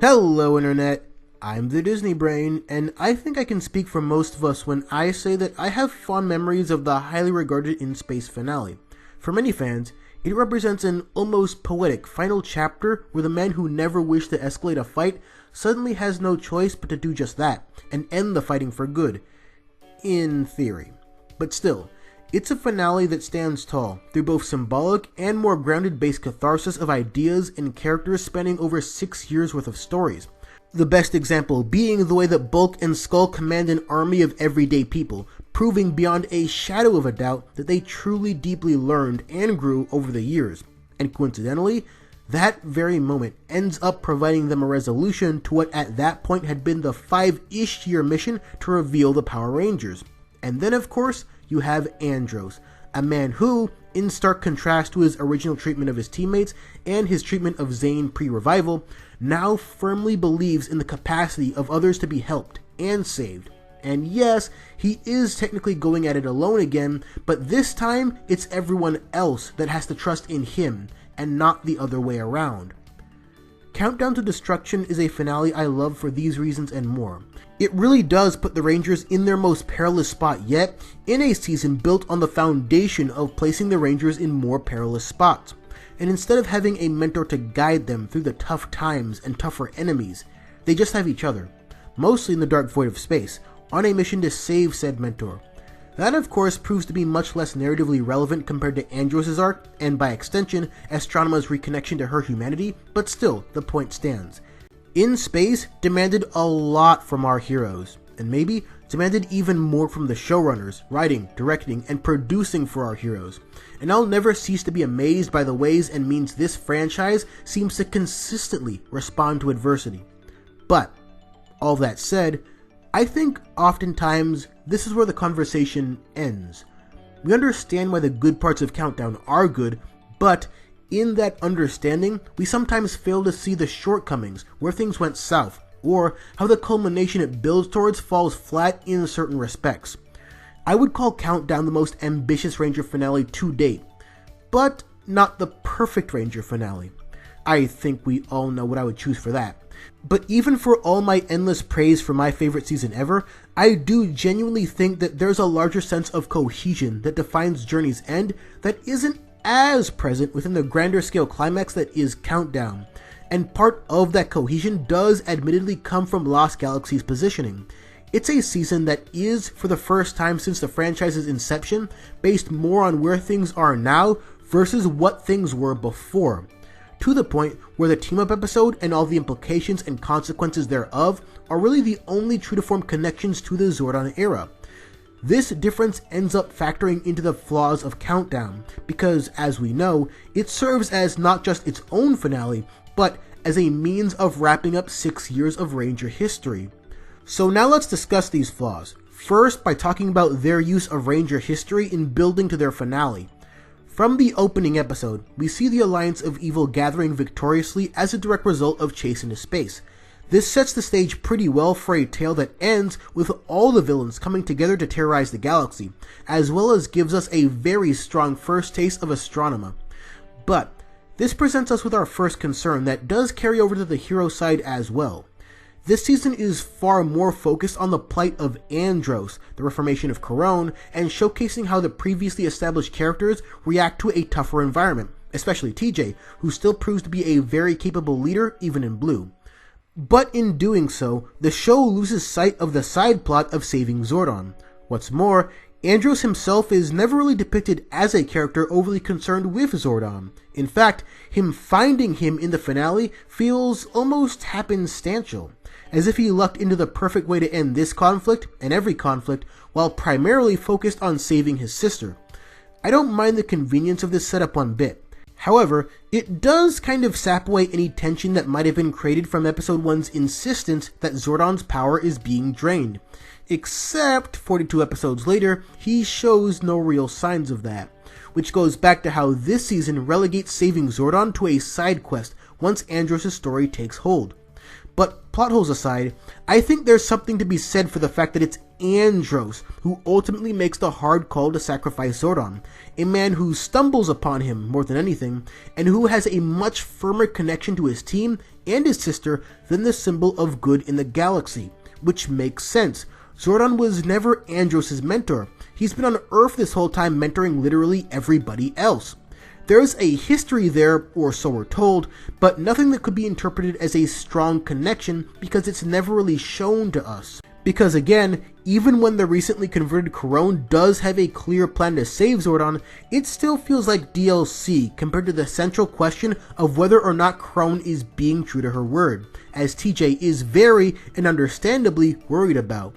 Hello Internet, I'm the Disney Brain, and I think I can speak for most of us when I say that I have fond memories of the highly regarded In Space finale. For many fans, it represents an almost poetic final chapter where the man who never wished to escalate a fight suddenly has no choice but to do just that, and end the fighting for good. In theory. But still, it's a finale that stands tall through both symbolic and more grounded-based catharsis of ideas and characters spanning over 6 years worth of stories. The best example being the way that Bulk and Skull command an army of everyday people, proving beyond a shadow of a doubt that they truly deeply learned and grew over the years. And coincidentally, that very moment ends up providing them a resolution to what at that point had been the 5-ish year mission to reveal the Power Rangers. And then of course, you have Andros, a man who, in stark contrast to his original treatment of his teammates and his treatment of Zane pre-revival, now firmly believes in the capacity of others to be helped and saved. And yes, he is technically going at it alone again, but this time it's everyone else that has to trust in him and not the other way around. Countdown to Destruction is a finale I love for these reasons and more. It really does put the Rangers in their most perilous spot yet, in a season built on the foundation of placing the Rangers in more perilous spots. And instead of having a mentor to guide them through the tough times and tougher enemies, they just have each other, mostly in the dark void of space, on a mission to save said mentor. That of course proves to be much less narratively relevant compared to Andros' arc, and by extension, Astronema's reconnection to her humanity, but still, the point stands. In Space demanded a lot from our heroes, and maybe demanded even more from the showrunners, writing, directing, and producing for our heroes. And I'll never cease to be amazed by the ways and means this franchise seems to consistently respond to adversity. But, all that said, I think oftentimes this is where the conversation ends. We understand why the good parts of Countdown are good, but in that understanding, we sometimes fail to see the shortcomings, where things went south, or how the culmination it builds towards falls flat in certain respects. I would call Countdown the most ambitious Ranger finale to date, but not the perfect Ranger finale. I think we all know what I would choose for that. But even for all my endless praise for my favorite season ever, I do genuinely think that there's a larger sense of cohesion that defines Journey's end that isn't as present within the grander scale climax that is Countdown, and part of that cohesion does admittedly come from Lost Galaxy's positioning. It's a season that is, for the first time since the franchise's inception, based more on where things are now versus what things were before, to the point where the team-up episode and all the implications and consequences thereof are really the only true-to-form connections to the Zordon era. This difference ends up factoring into the flaws of Countdown, because, as we know, it serves as not just its own finale, but as a means of wrapping up 6 years of Ranger history. So now let's discuss these flaws, first by talking about their use of Ranger history in building to their finale. From the opening episode, we see the Alliance of Evil gathering victoriously as a direct result of Chase into Space. This sets the stage pretty well for a tale that ends with all the villains coming together to terrorize the galaxy, as well as gives us a very strong first taste of Astronema. But this presents us with our first concern that does carry over to the hero side as well. This season is far more focused on the plight of Andros, the reformation of Corone, and showcasing how the previously established characters react to a tougher environment, especially TJ, who still proves to be a very capable leader even in blue. But in doing so, the show loses sight of the side plot of saving Zordon. What's more, Andros himself is never really depicted as a character overly concerned with Zordon. In fact, him finding him in the finale feels almost happenstantial, as if he lucked into the perfect way to end this conflict and every conflict while primarily focused on saving his sister. I don't mind the convenience of this setup one bit. However, it does kind of sap away any tension that might have been created from episode 1's insistence that Zordon's power is being drained. Except 42 episodes later, he shows no real signs of that, which goes back to how this season relegates saving Zordon to a side quest once Andros' story takes hold. But plot holes aside, I think there's something to be said for the fact that it's Andros who ultimately makes the hard call to sacrifice Zordon, a man who stumbles upon him more than anything, and who has a much firmer connection to his team and his sister than the symbol of good in the galaxy, which makes sense. Zordon was never Andros' mentor. He's been on Earth this whole time mentoring literally everybody else. There's a history there, or so we're told, but nothing that could be interpreted as a strong connection because it's never really shown to us. Because again, even when the recently converted Corone does have a clear plan to save Zordon, it still feels like DLC compared to the central question of whether or not Corone is being true to her word, as TJ is very and understandably worried about.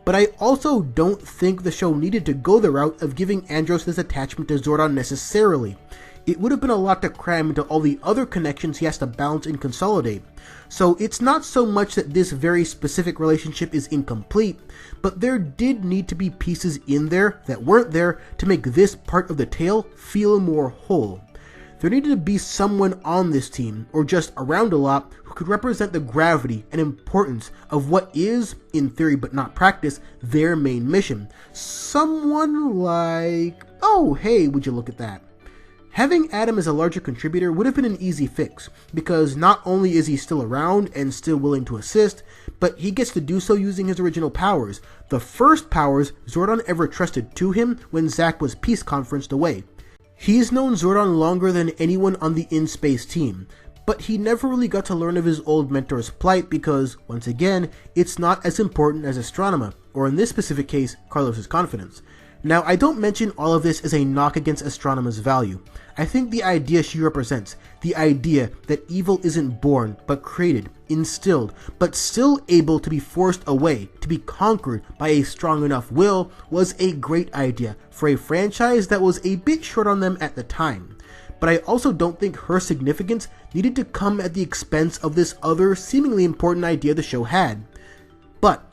But I also don't think the show needed to go the route of giving Andros this attachment to Zordon necessarily. It would have been a lot to cram into all the other connections he has to balance and consolidate. So it's not so much that this very specific relationship is incomplete, but there did need to be pieces in there that weren't there to make this part of the tale feel more whole. There needed to be someone on this team, or just around a lot, who could represent the gravity and importance of what is, in theory but not practice, their main mission. Someone like, oh hey, would you look at that. Having Adam as a larger contributor would have been an easy fix, because not only is he still around and still willing to assist, but he gets to do so using his original powers, the first powers Zordon ever trusted to him when Zack was peace conferenced away. He's known Zordon longer than anyone on the in-space team, but he never really got to learn of his old mentor's plight because, once again, it's not as important as Astronema, or in this specific case, Carlos's confidence. Now, I don't mention all of this as a knock against Astronema's value. I think the idea she represents, the idea that evil isn't born, but created, instilled, but still able to be forced away, to be conquered by a strong enough will, was a great idea for a franchise that was a bit short on them at the time. But I also don't think her significance needed to come at the expense of this other seemingly important idea the show had. But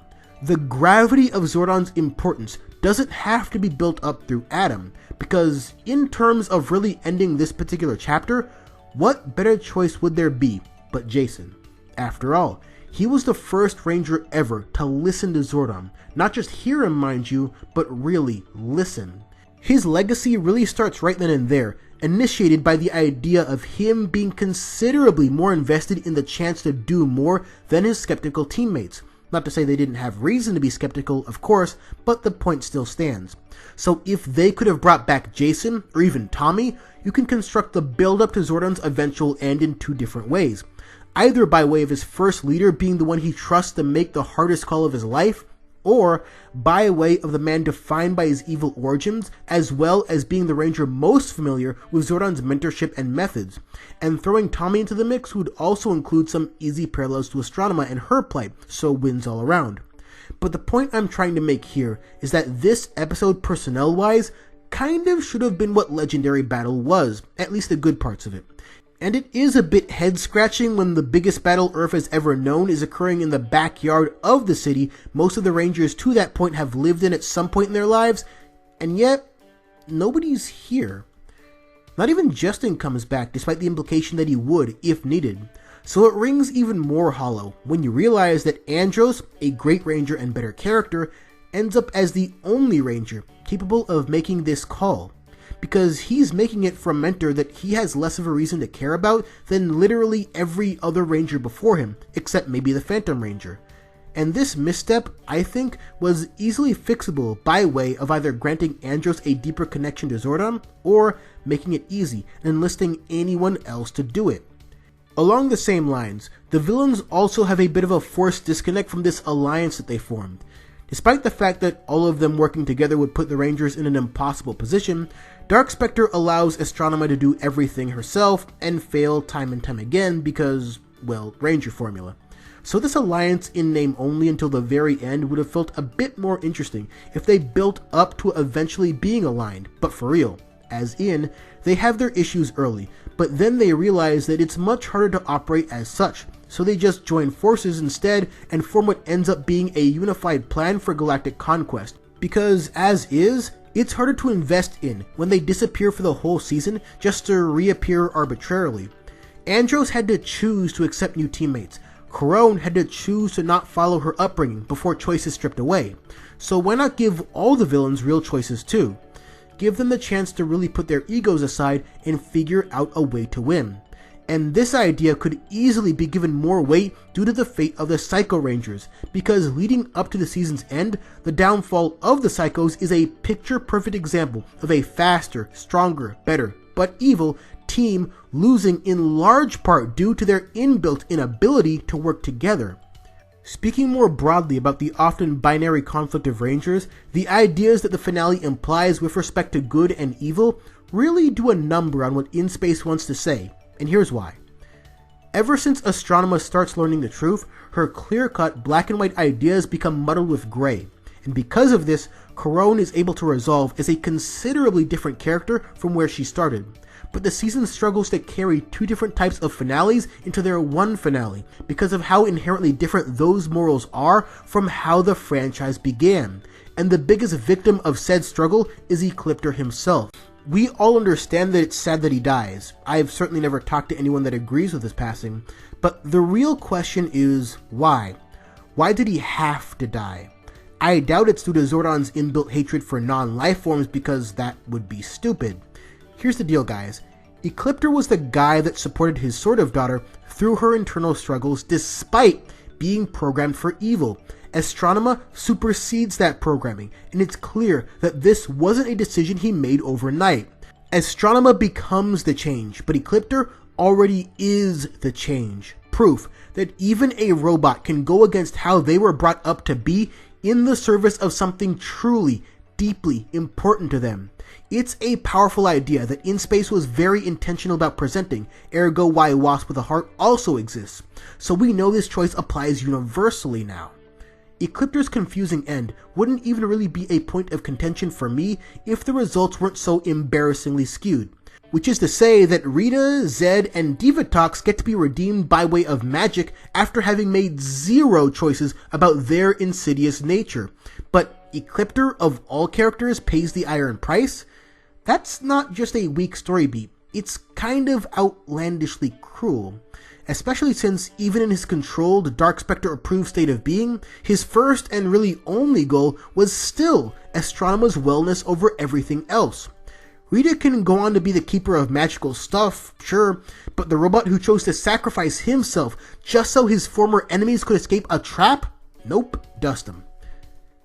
the gravity of Zordon's importance doesn't have to be built up through Adam, because in terms of really ending this particular chapter, what better choice would there be but Jason? After all, he was the first Ranger ever to listen to Zordon, not just hear him mind you, but really listen. His legacy really starts right then and there, initiated by the idea of him being considerably more invested in the chance to do more than his skeptical teammates. Not to say they didn't have reason to be skeptical, of course, but the point still stands. So if they could have brought back Jason, or even Tommy, you can construct the build-up to Zordon's eventual end in two different ways. Either by way of his first leader being the one he trusts to make the hardest call of his life, or by way of the man defined by his evil origins, as well as being the Ranger most familiar with Zordon's mentorship and methods. And throwing Tommy into the mix would also include some easy parallels to Astronema and her plight, so wins all around. But the point I'm trying to make here is that this episode, personnel-wise, kind of should have been what Legendary Battle was, at least the good parts of it. And it is a bit head-scratching when the biggest battle Earth has ever known is occurring in the backyard of the city most of the Rangers to that point have lived in at some point in their lives, and yet, nobody's here. Not even Justin comes back, despite the implication that he would, if needed. So it rings even more hollow when you realize that Andros, a great Ranger and better character, ends up as the only Ranger capable of making this call. Because he's making it from a mentor that he has less of a reason to care about than literally every other Ranger before him, except maybe the Phantom Ranger. And this misstep, I think, was easily fixable by way of either granting Andros a deeper connection to Zordon, or making it easy and enlisting anyone else to do it. Along the same lines, the villains also have a bit of a forced disconnect from this alliance that they formed. Despite the fact that all of them working together would put the Rangers in an impossible position, Dark Spectre allows Astronema to do everything herself and fail time and time again because, well, Ranger formula. So this alliance in name only until the very end would have felt a bit more interesting if they built up to eventually being aligned, but for real. As in, they have their issues early, but then they realize that it's much harder to operate as such, so they just join forces instead and form what ends up being a unified plan for galactic conquest. Because, as is, it's harder to invest in when they disappear for the whole season just to reappear arbitrarily. Andros had to choose to accept new teammates, Corone had to choose to not follow her upbringing before choices stripped away. So why not give all the villains real choices too? Give them the chance to really put their egos aside and figure out a way to win. And this idea could easily be given more weight due to the fate of the Psycho Rangers, because leading up to the season's end, the downfall of the Psychos is a picture-perfect example of a faster, stronger, better, but evil team losing in large part due to their inbuilt inability to work together. Speaking more broadly about the often binary conflict of Rangers, the ideas that the finale implies with respect to good and evil really do a number on what In Space wants to say. And here's why. Ever since Astronema starts learning the truth, her clear-cut black and white ideas become muddled with gray. And because of this, Corone is able to resolve as a considerably different character from where she started. But the season struggles to carry two different types of finales into their one finale because of how inherently different those morals are from how the franchise began. And the biggest victim of said struggle is Ecliptor himself. We all understand that it's sad that he dies. I've certainly never talked to anyone that agrees with his passing, but the real question is why? Why did he have to die? I doubt it's due to Zordon's inbuilt hatred for non-life forms, because that would be stupid. Here's the deal, guys. Ecliptor was the guy that supported his sort of daughter through her internal struggles despite being programmed for evil. Astronema supersedes that programming, and it's clear that this wasn't a decision he made overnight. Astronema becomes the change, but Ecliptor already is the change. Proof that even a robot can go against how they were brought up to be in the service of something truly, deeply important to them. It's a powerful idea that In Space was very intentional about presenting, ergo why Wasp with a Heart also exists. So we know this choice applies universally now. Ecliptor's confusing end wouldn't even really be a point of contention for me if the results weren't so embarrassingly skewed. Which is to say that Rita, Zed, and Divatox get to be redeemed by way of magic after having made zero choices about their insidious nature. But Ecliptor, of all characters, pays the iron price? That's not just a weak story beat, it's kind of outlandishly cruel. Especially since, even in his controlled, Dark Spectre-approved state of being, his first and really only goal was still Astronema's wellness over everything else. Rita can go on to be the keeper of magical stuff, sure, but the robot who chose to sacrifice himself just so his former enemies could escape a trap? Nope, dust him.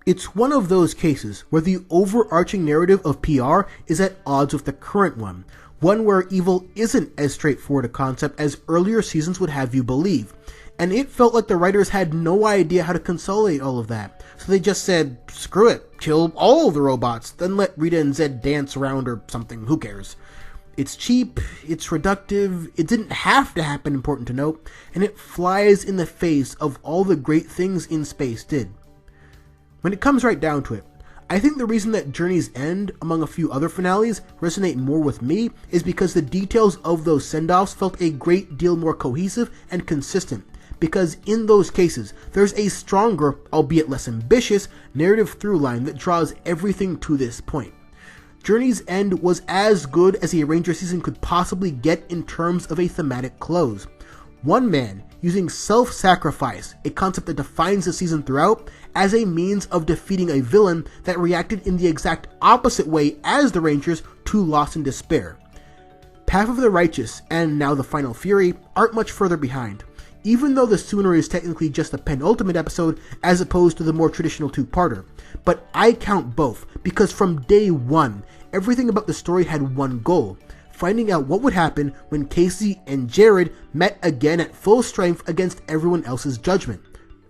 It's one of those cases where the overarching narrative of PR is at odds with the current one where evil isn't as straightforward a concept as earlier seasons would have you believe. And it felt like the writers had no idea how to consolidate all of that. So they just said, screw it, kill all the robots, then let Rita and Zed dance around or something, who cares? It's cheap, it's reductive, it didn't have to happen, important to note, and it flies in the face of all the great things In Space did. When it comes right down to it, I think the reason that Journey's End, among a few other finales, resonate more with me is because the details of those send-offs felt a great deal more cohesive and consistent, because in those cases, there's a stronger, albeit less ambitious, narrative through line that draws everything to this point. Journey's End was as good as a Ranger season could possibly get in terms of a thematic close. One man using self-sacrifice, a concept that defines the season throughout, as a means of defeating a villain that reacted in the exact opposite way as the Rangers to loss and despair. Path of the Righteous, and now The Final Fury, aren't much further behind, even though the Sooner is technically just the penultimate episode as opposed to the more traditional two-parter. But I count both, because from day one, everything about the story had one goal: finding out what would happen when Casey and Jared met again at full strength against everyone else's judgment.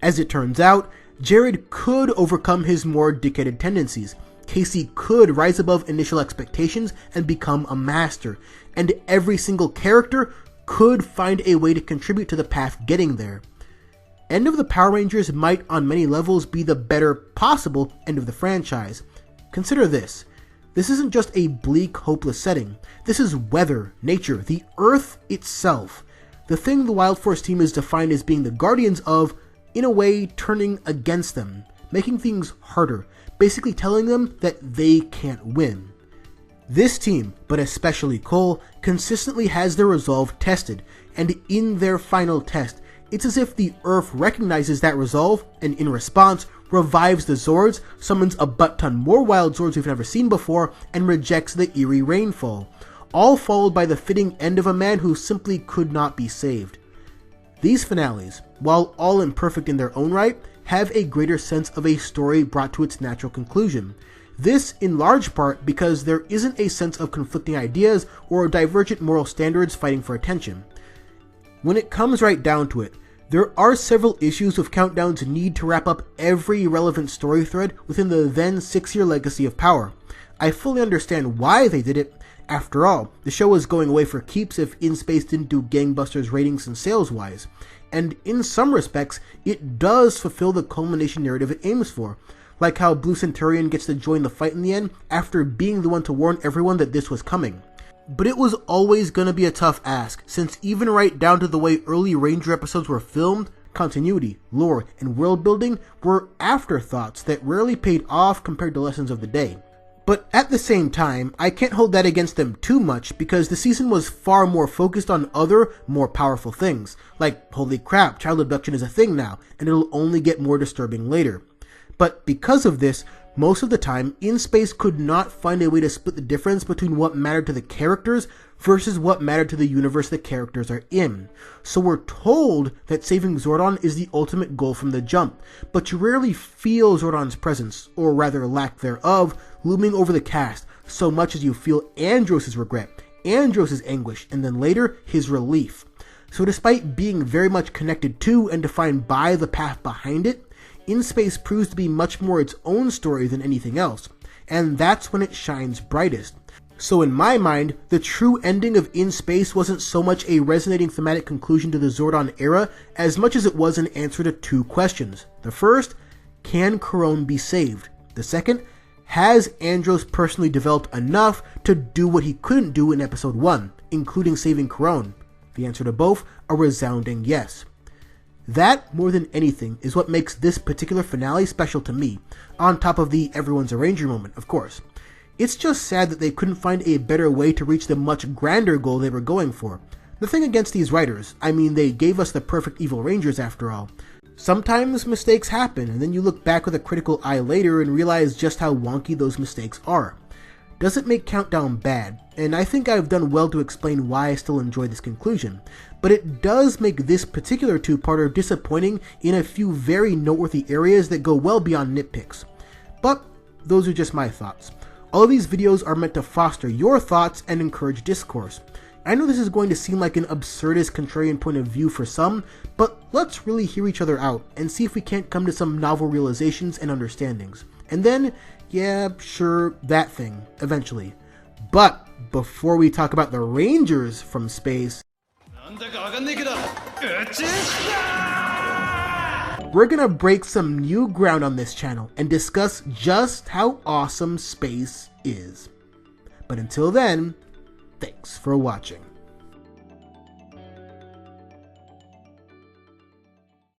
As it turns out, Jared could overcome his more decayed tendencies. Casey could rise above initial expectations and become a master, and every single character could find a way to contribute to the path getting there. End of the Power Rangers might on many levels be the better possible end of the franchise. Consider this. This isn't just a bleak, hopeless setting. This is weather, nature, the Earth itself. The thing the Wild Force team is defined as being the guardians of, in a way, turning against them, making things harder, basically telling them that they can't win. This team, but especially Cole, consistently has their resolve tested, and in their final test, It's as if the Earth recognizes that resolve, and in response, revives the Zords, summons a butt-ton more wild Zords we've never seen before, and rejects the eerie rainfall. All followed by the fitting end of a man who simply could not be saved. These finales, while all imperfect in their own right, have a greater sense of a story brought to its natural conclusion. This, in large part, because there isn't a sense of conflicting ideas or divergent moral standards fighting for attention. When it comes right down to it, there are several issues with Countdown's need to wrap up every relevant story thread within the then 6-year legacy of power. I fully understand why they did it. After all, the show was going away for keeps if In Space didn't do gangbusters ratings and sales-wise. And in some respects, it does fulfill the culmination narrative it aims for. Like how Blue Centurion gets to join the fight in the end after being the one to warn everyone that this was coming. But it was always going to be a tough ask, since even right down to the way early Ranger episodes were filmed, continuity, lore, and world building were afterthoughts that rarely paid off compared to lessons of the day. But at the same time, I can't hold that against them too much because the season was far more focused on other, more powerful things, like holy crap, child abduction is a thing now, and it'll only get more disturbing later. But because of this, most of the time, In Space could not find a way to split the difference between what mattered to the characters versus what mattered to the universe the characters are in. So we're told that saving Zordon is the ultimate goal from the jump, but you rarely feel Zordon's presence, or rather lack thereof, looming over the cast, so much as you feel Andros' regret, Andros' anguish, and then later, his relief. So despite being very much connected to and defined by the path behind it, In Space proves to be much more its own story than anything else, and that's when it shines brightest. So in my mind, the true ending of In Space wasn't so much a resonating thematic conclusion to the Zordon era as much as it was an answer to two questions. The first, can Karone be saved? The second, has Andros personally developed enough to do what he couldn't do in episode 1, including saving Karone? The answer to both, a resounding yes. That, more than anything, is what makes this particular finale special to me, on top of the everyone's a ranger moment, of course. It's just sad that they couldn't find a better way to reach the much grander goal they were going for. Nothing against these writers, I mean they gave us the perfect evil rangers after all. Sometimes mistakes happen, and then you look back with a critical eye later and realize just how wonky those mistakes are. Doesn't make Countdown bad, and I think I've done well to explain why I still enjoy this conclusion, but it does make this particular two-parter disappointing in a few very noteworthy areas that go well beyond nitpicks. But those are just my thoughts. All of these videos are meant to foster your thoughts and encourage discourse. I know this is going to seem like an absurdist contrarian point of view for some, but let's really hear each other out and see if we can't come to some novel realizations and understandings. And then, yeah, sure, that thing, eventually. But before we talk about the Rangers from space, we're gonna break some new ground on this channel and discuss just how awesome space is. But until then, thanks for watching.